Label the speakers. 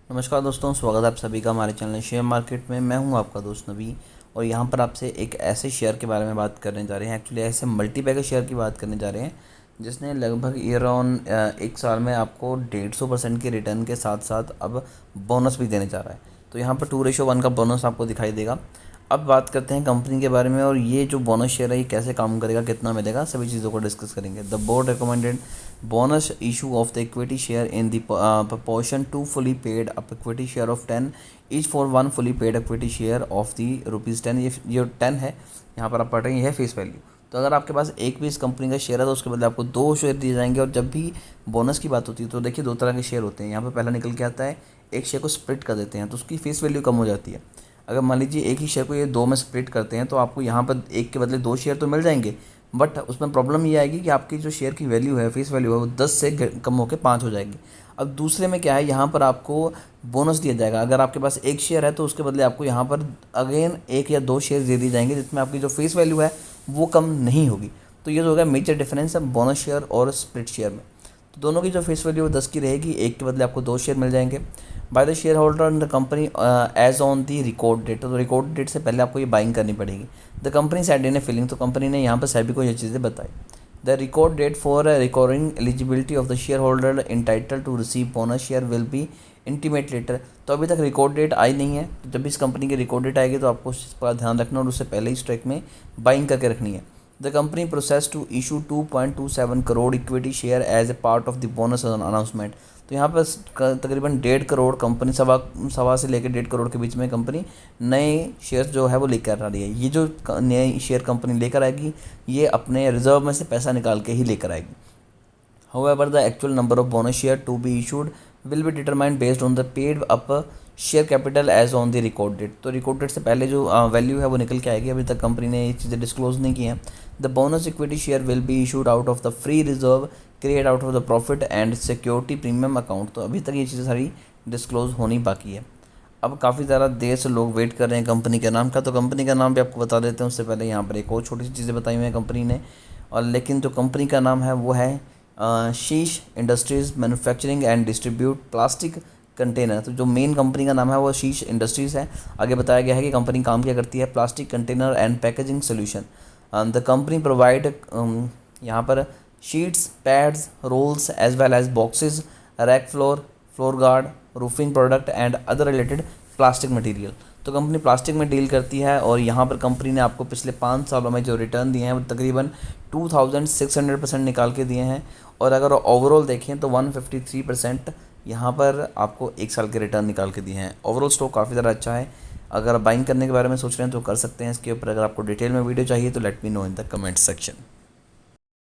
Speaker 1: नमस्कार दोस्तों, स्वागत है आप सभी का हमारे चैनल शेयर मार्केट में। मैं हूं आपका दोस्त नबी और यहां पर आपसे एक ऐसे शेयर के बारे में बात करने जा रहे हैं। एक्चुअली ऐसे मल्टीबैगर शेयर की बात करने जा रहे हैं जिसने लगभग ईयर ऑन एक साल में आपको 150% के रिटर्न के साथ साथ अब बोनस भी देने जा रहा है। तो यहाँ पर 2:1 का बोनस आपको दिखाई देगा। अब बात करते हैं कंपनी के बारे में और ये जो बोनस शेयर है ये कैसे काम करेगा, कितना मिलेगा, सभी चीज़ों को डिस्कस करेंगे। The board recommended bonus issue of the equity share in the proportion to fully paid up equity share of 10 each for one fully paid equity share of the ₹10। ये जो 10 है यहाँ पर आप पढ़ रहे हैं, यह है फेस वैल्यू। तो अगर आपके पास एक भी इस कंपनी का शेयर है तो उसके बदले आपको 2 शेयर दिए जाएंगे। और जब भी बोनस की बात होती है तो देखिए 2 तरह के शेयर होते हैं। यहाँ पर पहला निकल के आता है, एक शेयर को स्प्लिट कर देते हैं तो उसकी फेस वैल्यू कम हो जाती है। अगर मान लीजिए एक ही शेयर को ये 2 में स्प्लिट करते हैं तो आपको यहाँ पर एक के बदले 2 शेयर तो मिल जाएंगे, बट उसमें प्रॉब्लम ये आएगी कि आपकी जो शेयर की वैल्यू है, फेस वैल्यू है, वो 10 से कम होकर 5 हो जाएगी। अब दूसरे में क्या है, यहाँ पर आपको बोनस दिया जाएगा। अगर आपके पास एक शेयर है तो उसके बदले आपको यहाँ पर अगेन 1 या 2 शेयर दे दिए जाएंगे जिसमें आपकी जो फेस वैल्यू है वो कम नहीं होगी। तो ये जो होगा मेजर डिफरेंस है बोनस शेयर और स्प्लिट शेयर में। तो दोनों की जो फेस वैल्यू 10 की रहेगी, एक के बदले आपको 2 शेयर मिल जाएंगे। By the share holder in the company as on the record date. तो रिकॉर्ड डेट से पहले आपको ये बाइंग करनी पड़ेगी। The company said in a filing. तो कंपनी ने यहाँ पर सभी को ये चीज़ें बताई। The record date for recording eligibility of the share holder entitle to receive bonus share will be intimate later. तो अभी तक रिकॉर्ड डेट आई नहीं है। तो जब भी इस कंपनी की रिकॉर्ड डेट आएगी तो आपको इस पर ध्यान रखना और उससे पहले ही स्ट्राइक में बाइंग करके रखनी है। The company process to issue 2.27 crore equity share as a part of the bonus announcement. तो यहाँ पर तकरीबन 1.5 करोड़ कंपनी सवा से लेकर 1.5 करोड़ के बीच में कंपनी नए शेयर जो है वो लेकर आ रही है। ये जो नए शेयर कंपनी लेकर आएगी ये अपने रिजर्व में से पैसा निकाल के ही लेकर आएगी। However, the actual number of bonus share to be issued will be determined based on the paid up share capital as on the record date. तो रिकॉर्ड डेट से पहले जो वैल्यू है वो निकल के आएगी। अभी तक कंपनी ने ये चीज़ें डिस्क्लोज नहीं की हैं। The bonus equity share will be issued out of the free reserve create out of the profit and security premium account. तो अभी तक ये चीज़ें सारी डिस्क्लोज होनी बाकी है। अब काफ़ी ज़्यादा देर से लोग वेट कर रहे हैं कंपनी के नाम का, तो कंपनी का नाम भी आपको बता देते हैं। उससे पहले यहाँ पर एक और छोटी सी चीज़ें बताई हुई हैं कंपनी ने, और लेकिन जो कंपनी का नाम है वो है शीश industries manufacturing and distribute plastic container. तो जो मेन कंपनी का नाम है वो शीश इंडस्ट्रीज़ है। आगे बताया गया है कि कंपनी काम क्या करती है, plastic container and packaging solution. The company provide यहाँ पर sheets, pads, rolls as well as boxes, rack floor, floor guard, roofing product and other related plastic material. तो कंपनी प्लास्टिक में डील करती है और यहाँ पर कंपनी ने आपको पिछले 5 सालों में जो रिटर्न दिए हैं वो तकरीबन 2600% निकाल के दिए हैं। और अगर ओवरऑल देखें तो 153% यहाँ पर आपको एक साल के रिटर्न निकाल के दिए हैं। ओवरऑल स्टॉक काफ़ी ज़्यादा अच्छा है। अगर बाइंग करने के बारे में सोच रहे हैं तो कर सकते हैं। इसके ऊपर अगर आपको डिटेल में वीडियो चाहिए तो let me know in the comment section.